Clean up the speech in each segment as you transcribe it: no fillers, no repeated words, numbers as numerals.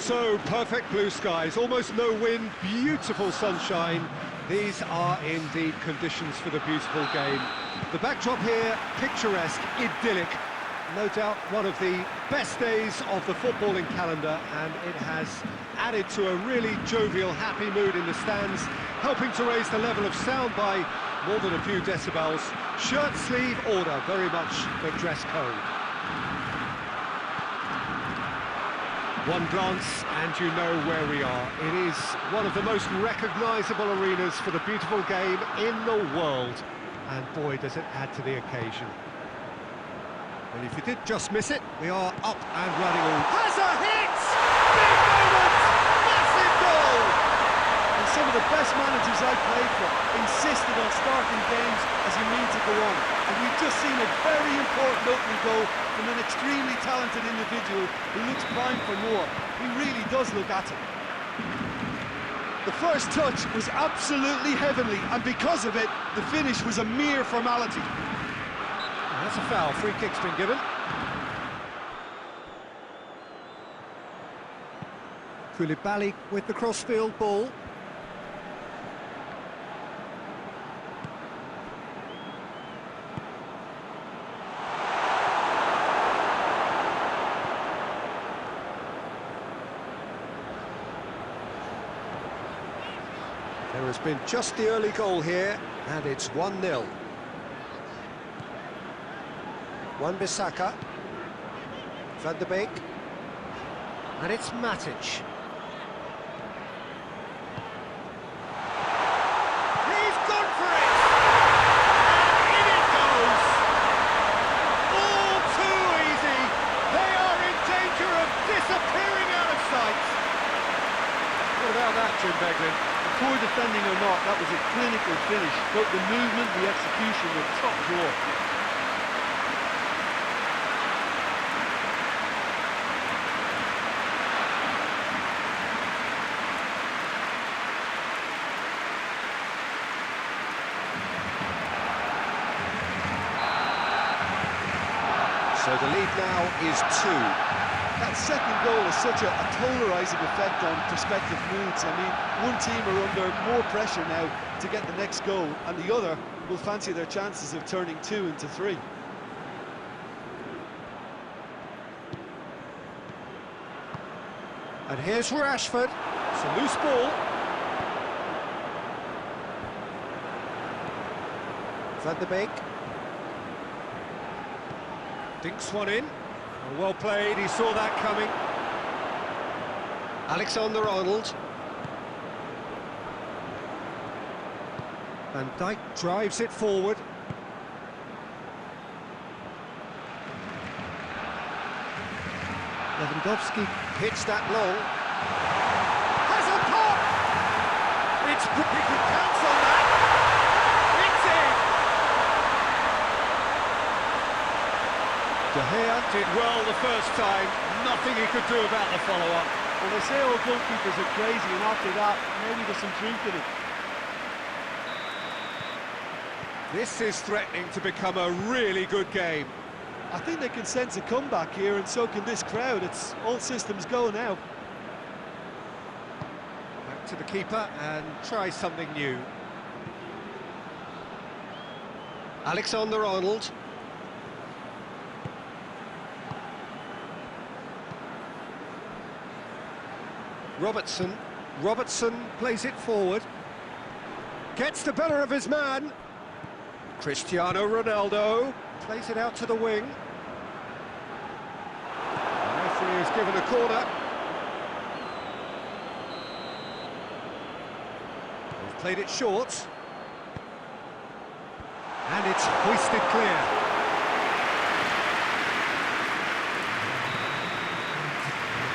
So, perfect blue skies, almost no wind, beautiful sunshine. These are indeed conditions for the beautiful game. The backdrop here, picturesque, idyllic. No doubt one of the best days of the footballing calendar, and it has added to a really jovial, happy mood in the stands, helping to raise the level of sound by more than a few decibels. Shirt sleeve order, very much the dress code. One glance and you know where we are. It is one of the most recognisable arenas for the beautiful game in the world. And boy, does it add to the occasion. And if you did just miss it, we are up and running all. Has a hit! Big moment! Massive goal! And some of the best managers I've played for insisted on starting games as you mean to go on. And we've just seen a very important opening goal from an extremely talented individual who looks primed for more. He really does look at it. The first touch was absolutely heavenly, and because of it, the finish was a mere formality. That's a foul, free kick's been given. Koulibaly with the crossfield ball. There has been just the early goal here, and it's 1-0. Wan-Bissaka, Van de Beek, and it's Matic. He's gone for it! And in it goes! All too easy! They are in danger of disappearing out of sight! What about that, Jim Beglin? Poor defending or not, that was a clinical finish. Both the movement, the execution were top draw. So the lead now is 2. That second goal has such a polarising effect on prospective moods. I mean, one team are under more pressure now to get the next goal, and the other will fancy their chances of turning 2 into 3. And here's Rashford. It's a loose ball. Van de Beek. Dinks one in. Well played, he saw that coming. Alexander-Arnold. Van Dijk drives it forward. Lewandowski hits that long. Has a pop! It's... He could pounce on that! It's in! De Gea did well the first time, nothing he could do about the follow-up. Well, they say all goalkeepers are crazy, and after that, maybe there's some truth in it. This is threatening to become a really good game. I think they can sense a comeback here, and so can this crowd. It's all systems go now. Back to the keeper and try something new. Alexander-Arnold. Robertson plays it forward. Gets the better of his man. Cristiano Ronaldo plays it out to the wing. The referee is given a corner. They've played it short. And it's hoisted clear.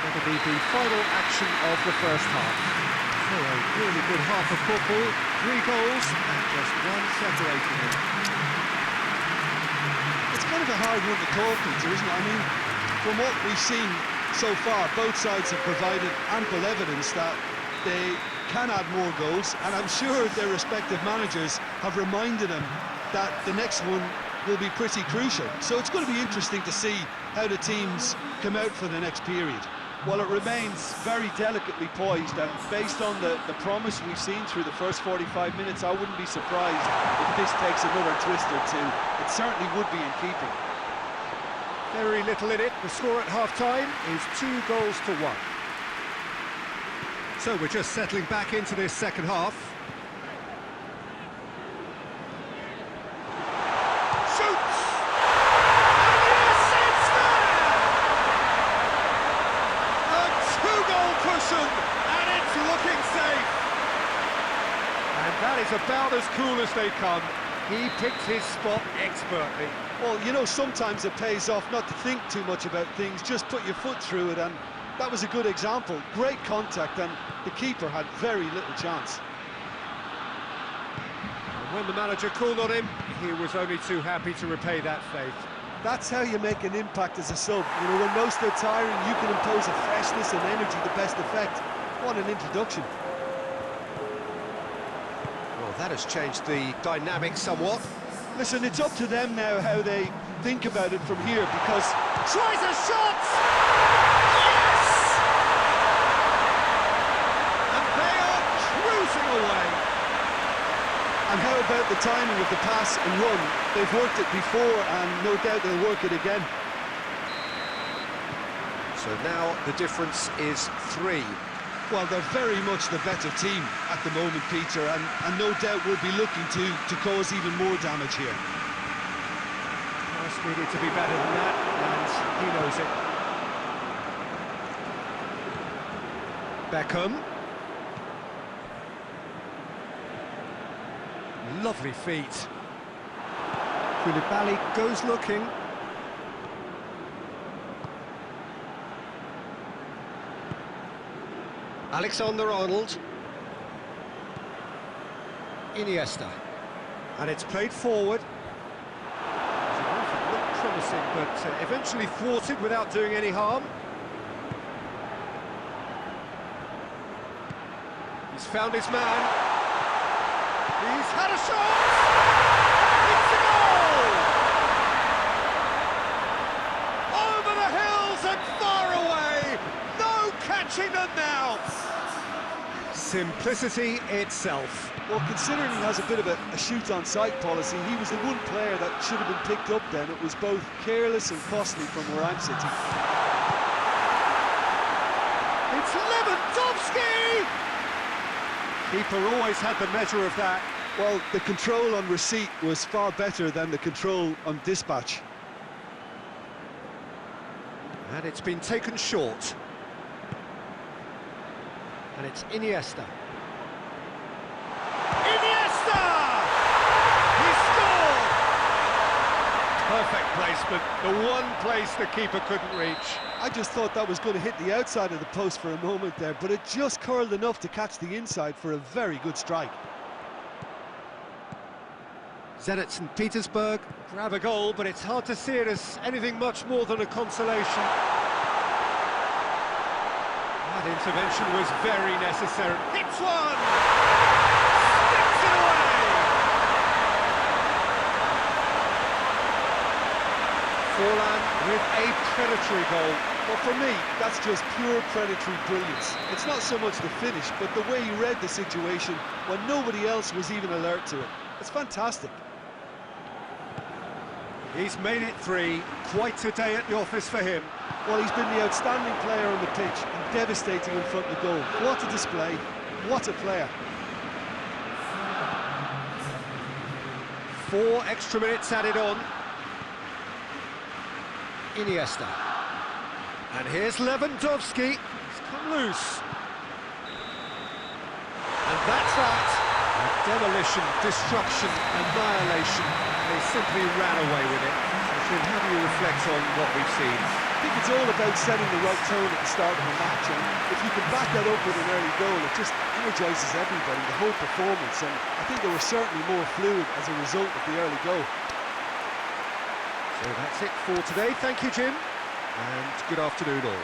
That'll be the final action of the first half. So a really good half of football, 3 goals and just one separating them. It's kind of a hard one to call, Peter, isn't it? I mean, from what we've seen so far, both sides have provided ample evidence that they can add more goals, and I'm sure their respective managers have reminded them that the next one will be pretty crucial. So it's going to be interesting to see how the teams come out for the next period. Well, it remains very delicately poised, and based on the promise we've seen through the first 45 minutes, I wouldn't be surprised if this takes another twist or two. It certainly would be in keeping. Very little in it. The score at half-time is 2-1. So we're just settling back into this second half. Shoots! And yes, it's there! A two-goal cushion, and it's looking safe. And that is about as cool as they come. He picked his spot expertly. Well, you know, sometimes it pays off not to think too much about things, just put your foot through it, and that was a good example. Great contact, and the keeper had very little chance. And when the manager called on him, he was only too happy to repay that faith. That's how you make an impact as a sub. You know, when most are tiring, you can impose a freshness and energy to best effect. What an introduction. Well, that has changed the dynamic somewhat. Listen, it's up to them now how they think about it from here, because... Tries a shot! Yes! And they are cruising away. And how about the timing of the pass and run? They've worked it before, and no doubt they'll work it again. So now the difference is 3. Well, they're very much the better team at the moment, Peter, and no doubt will be looking to cause even more damage here. Must needed to be better than that, and he knows it. Beckham. Lovely feet. Koulibaly goes looking. Alexander-Arnold. Iniesta. And it's played forward. It looked promising, but eventually thwarted without doing any harm. He's found his man. He's had a shot! It's a goal! Over the hills and far away! No catching them now! Simplicity itself. Well, considering he has a bit of a shoot-on-sight policy, he was the one player that should have been picked up then. It was both careless and costly from where I'm sitting. It's Lewandowski! Keeper always had the measure of that. Well, the control on receipt was far better than the control on dispatch. And it's been taken short. And it's Iniesta. Iniesta! He scored! Perfect placement, the one place the keeper couldn't reach. I just thought that was going to hit the outside of the post for a moment there, but it just curled enough to catch the inside for a very good strike. Zenit St. Petersburg grab a goal, but it's hard to see it as anything much more than a consolation. That intervention was very necessary. Hits one! Sticks it away! Forlan with a predatory goal. Well, for me, that's just pure predatory brilliance. It's not so much the finish, but the way he read the situation when nobody else was even alert to it. It's fantastic. He's made it 3. Quite a day at the office for him. Well, he's been the outstanding player on the pitch and devastating in front of the goal. What a display, what a player. 4 extra minutes added on. Iniesta. And here's Lewandowski. He's come loose. And that's that. Demolition, destruction, annihilation. They simply ran away with it. So, Jim, how do you reflect on what we've seen? I think it's all about setting the right tone at the start of a match, and if you can back that up with an early goal, it just energises everybody, the whole performance, and I think they were certainly more fluid as a result of the early goal. So that's it for today. Thank you, Jim, and good afternoon all.